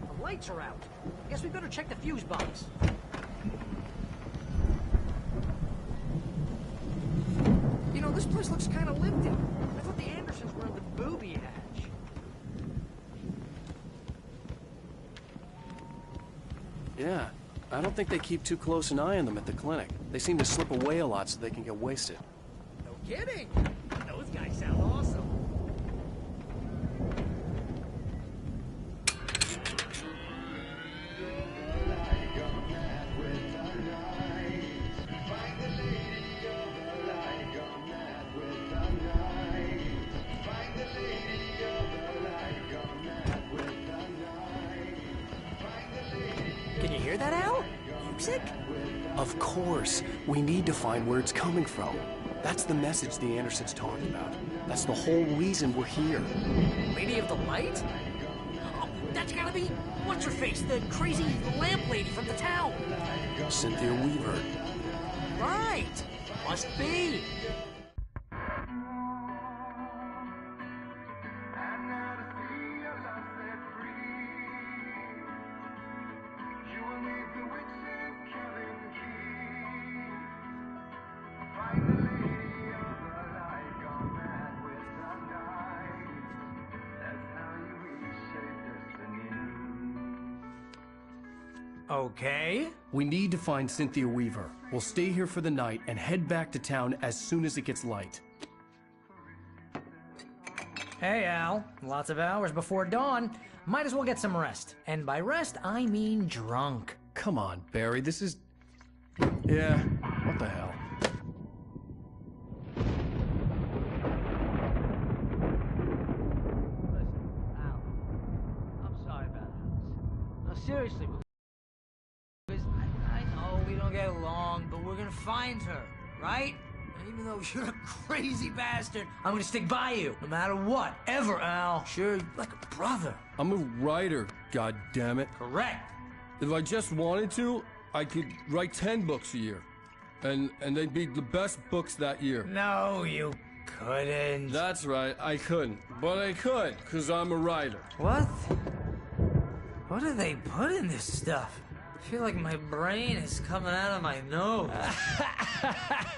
The lights are out. Guess we better check the fuse box. You know, this place looks kind of lived in. I thought the Andersons were in the booby hatch. Yeah, I don't think they keep too close an eye on them at the clinic. They seem to slip away a lot so they can get wasted. No kidding. Those guys sound awesome. Can you hear that, Al? Music? Of course. We need to find where it's coming from. That's the message the Andersons talked about. That's the whole reason we're here. Lady of the Light? Oh, that's gotta be... What's-her-face? The crazy lamp lady from the town. Cynthia Weaver. Right. Must be. Okay. We need to find Cynthia Weaver. We'll stay here for the night and head back to town as soon as it gets light. Hey, Al. Lots of hours before dawn. Might as well get some rest. And by rest, I mean drunk. Come on, Barry, this is... Yeah, what the hell? Seriously, because I know we don't get along, but we're gonna find her, right? And even though you're a crazy bastard, I'm gonna stick by you, no matter what, ever, Al. Sure, like a brother. I'm a writer, goddammit. Correct. If I just wanted to, I could write 10 books a year. And they'd be the best books that year. No, you couldn't. That's right, I couldn't. But I could, because I'm a writer. What? What do they put in this stuff? I feel like my brain is coming out of my nose.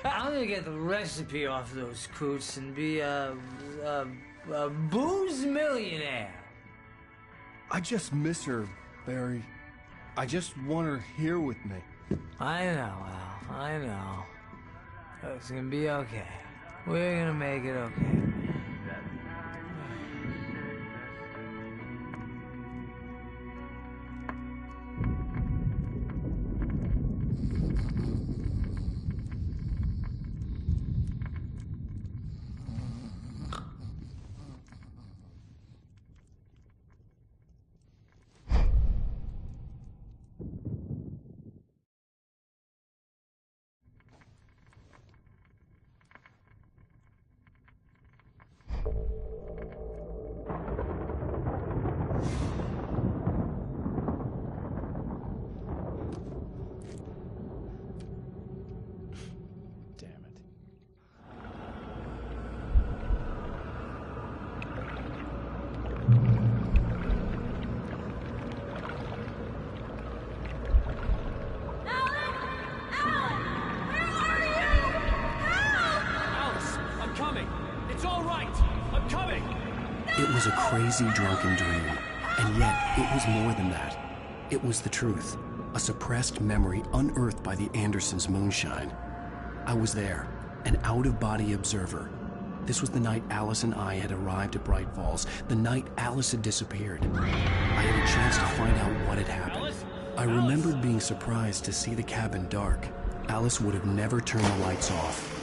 I'm gonna get the recipe off those coots and be a booze millionaire. I just miss her, Barry. I just want her here with me. I know, Al. I know. It's gonna be okay. We're gonna make it okay. It was a crazy, drunken dream, and yet it was more than that. It was the truth, a suppressed memory unearthed by the Andersons' moonshine. I was there, an out-of-body observer. This was the night Alice and I had arrived at Bright Falls, the night Alice had disappeared. I had a chance to find out what had happened. I remembered being surprised to see the cabin dark. Alice would have never turned the lights off.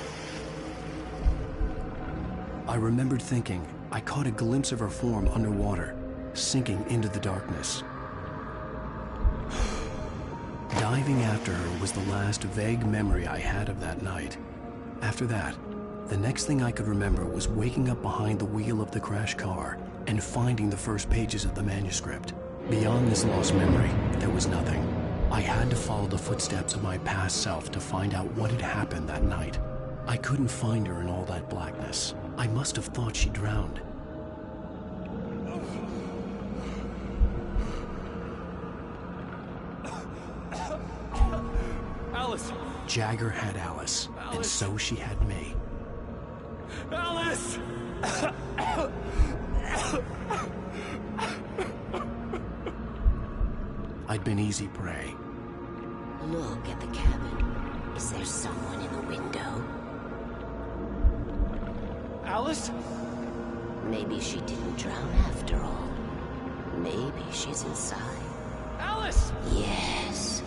I remembered thinking, I caught a glimpse of her form underwater, sinking into the darkness. Diving after her was the last vague memory I had of that night. After that, the next thing I could remember was waking up behind the wheel of the crashed car and finding the first pages of the manuscript. Beyond this lost memory, there was nothing. I had to follow the footsteps of my past self to find out what had happened that night. I couldn't find her in all that blackness. I must have thought she drowned. Alice! Jagger had Alice, and so she had me. Alice! I'd been easy prey. Look at the cabin. Is there someone in the window? Alice? Maybe she didn't drown after all. Maybe she's inside. Alice! Yes.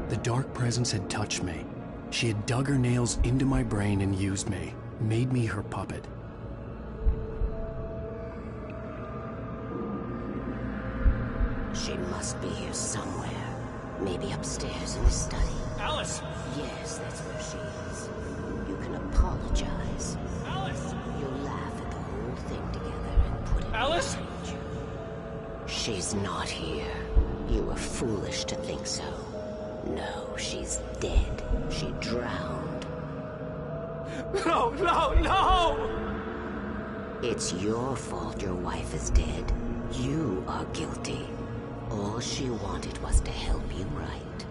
The dark presence had touched me. She had dug her nails into my brain and used me, made me her puppet. She must be here somewhere. Maybe upstairs in the study. Alice! Yes, that's where she is. You can apologize. Alice! You'll laugh at the whole thing together and put it Alice! behind you. She's not here. You were foolish to think so. No, she's dead. She drowned. No, no, no! It's your fault your wife is dead. You are guilty. All she wanted was to help you right.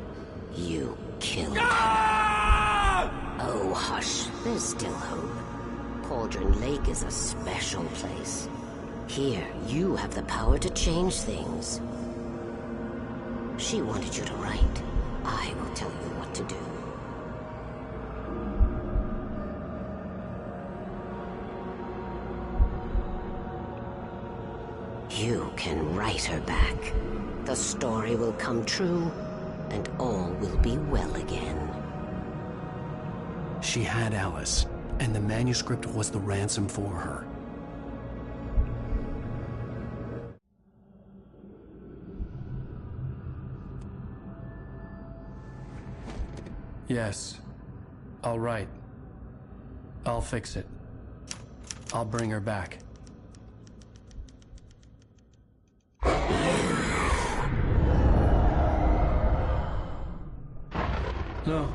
You killed her. Oh, hush. There's still hope. Cauldron Lake is a special place. Here, you have the power to change things. She wanted you to write. I will tell you what to do. You can write her back. The story will come true, and all will be well again. She had Alice, and the manuscript was the ransom for her. Yes. All right. I'll fix it. I'll bring her back. No.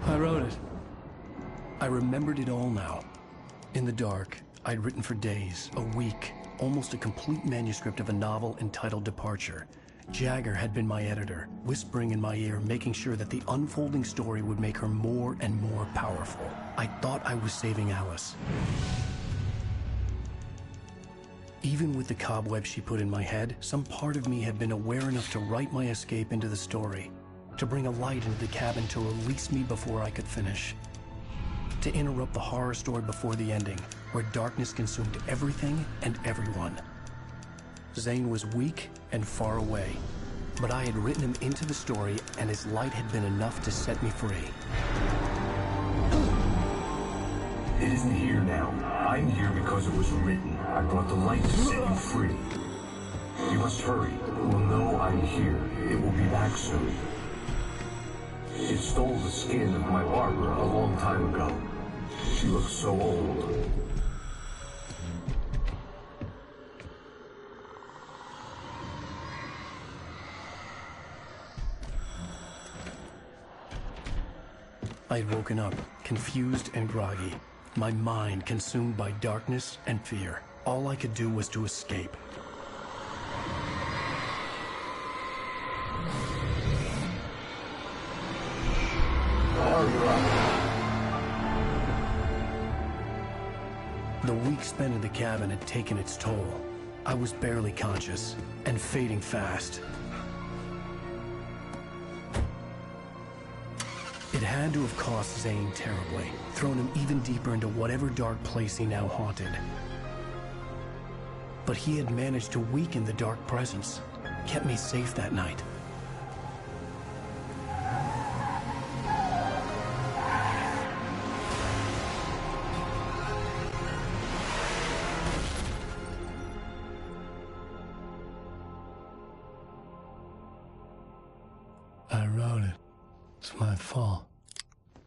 I wrote it. I remembered it all now. In the dark, I'd written for days, a week, almost a complete manuscript of a novel entitled Departure. Jagger had been my editor, whispering in my ear, making sure that the unfolding story would make her more and more powerful. I thought I was saving Alice. Even with the cobweb she put in my head, some part of me had been aware enough to write my escape into the story, to bring a light into the cabin to release me before I could finish, to interrupt the horror story before the ending, where darkness consumed everything and everyone. Zane was weak and far away, but I had written him into the story, and his light had been enough to set me free. It isn't here now. I'm here because it was written. I brought the light to set you free. You must hurry. It will know I'm here. It will be back soon. It stole the skin of my Barbara a long time ago. She looks so old. I'd woken up, confused and groggy, my mind consumed by darkness and fear. All I could do was to escape. The week spent in the cabin had taken its toll. I was barely conscious, and fading fast. It had to have cost Zane terribly, thrown him even deeper into whatever dark place he now haunted. But he had managed to weaken the dark presence, kept me safe that night. I wrote it. It's my fault.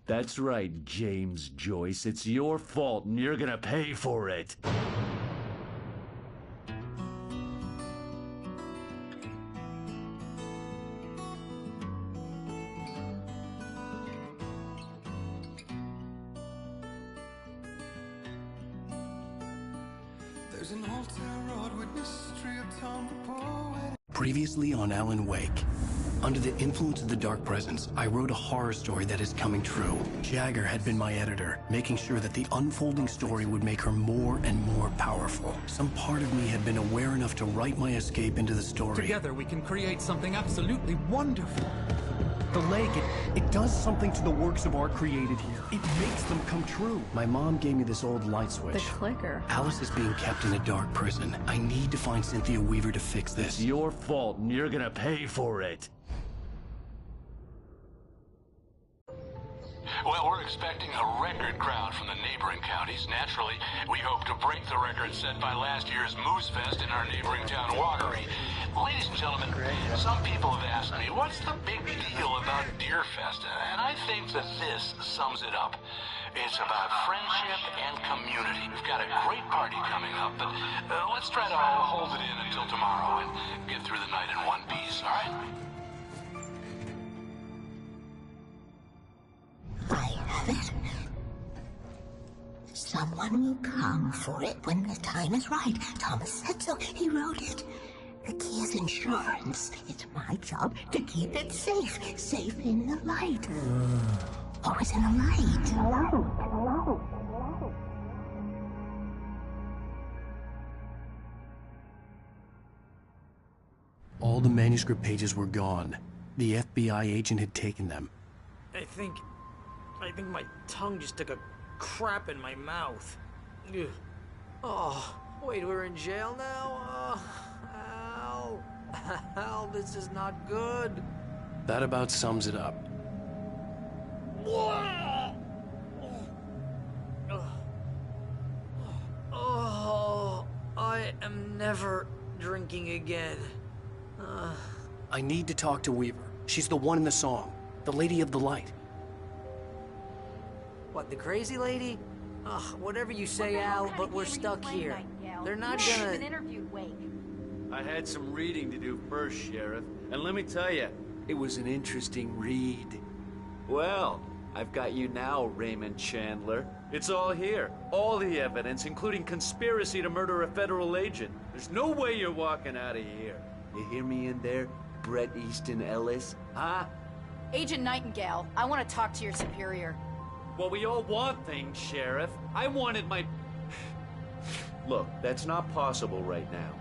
That's right, James Joyce. It's your fault, and you're gonna pay for it. There's an old town road with mystery of Tom the poet. Previously on Alan Wake. Under the influence of the dark presence, I wrote a horror story that is coming true. Jagger had been my editor, making sure that the unfolding story would make her more and more powerful. Some part of me had been aware enough to write my escape into the story. Together we can create something absolutely wonderful. The lake, it does something to the works of art created here. It makes them come true. My mom gave me this old light switch. The clicker. Alice is being kept in a dark prison. I need to find Cynthia Weaver to fix this. It's your fault, and you're gonna pay for it. Well, we're expecting a record crowd from the neighboring counties. Naturally, we hope to break the record set by last year's Moose Fest in our neighboring town, Watery. Ladies and gentlemen, some people have asked me, what's the big deal about Deer Fest? And I think that this sums it up. It's about friendship and community. We've got a great party coming up, but let's try to hold it in until tomorrow and get through the night in one piece, all right? I have it. Someone will come for it when the time is right. Thomas said so. He wrote it. The key is insurance. It's my job to keep it safe. Safe in the light. Always in the light. All the manuscript pages were gone. The FBI agent had taken them. I think my tongue just took a crap in my mouth. Ugh. Oh, wait, we're in jail now? Al. Al, this is not good. That about sums it up. Oh, I am never drinking again. I need to talk to Weaver. She's the one in the song. The Lady of the Light. What, the crazy lady? Ugh, whatever you say, Al, but we're stuck here. They're not gonna... I had some reading to do first, Sheriff. And let me tell you, it was an interesting read. Well, I've got you now, Raymond Chandler. It's all here. All the evidence, including conspiracy to murder a federal agent. There's no way you're walking out of here. You hear me in there, Bret Easton Ellis? Huh? Agent Nightingale, I want to talk to your superior. Well, we all want things, Sheriff. I wanted my... Look, that's not possible right now.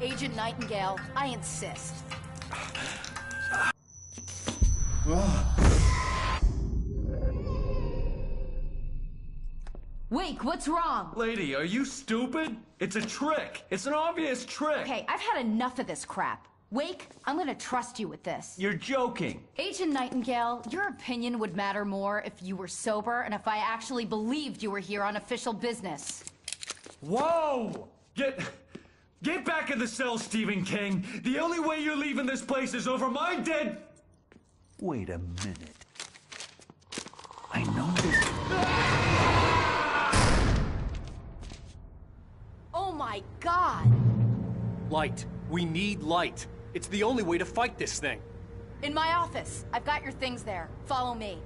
Agent Nightingale, I insist. Wake, what's wrong? Lady, are you stupid? It's a trick. It's an obvious trick. Okay, I've had enough of this crap. Wake, I'm gonna trust you with this. You're joking. Agent Nightingale, your opinion would matter more if you were sober and if I actually believed you were here on official business. Whoa! Get back in the cell, Stephen King. The only way you're leaving this place is over my dead... Wait a minute. I know this... Oh my God! Light. We need light. It's the only way to fight this thing. In my office. I've got your things there. Follow me.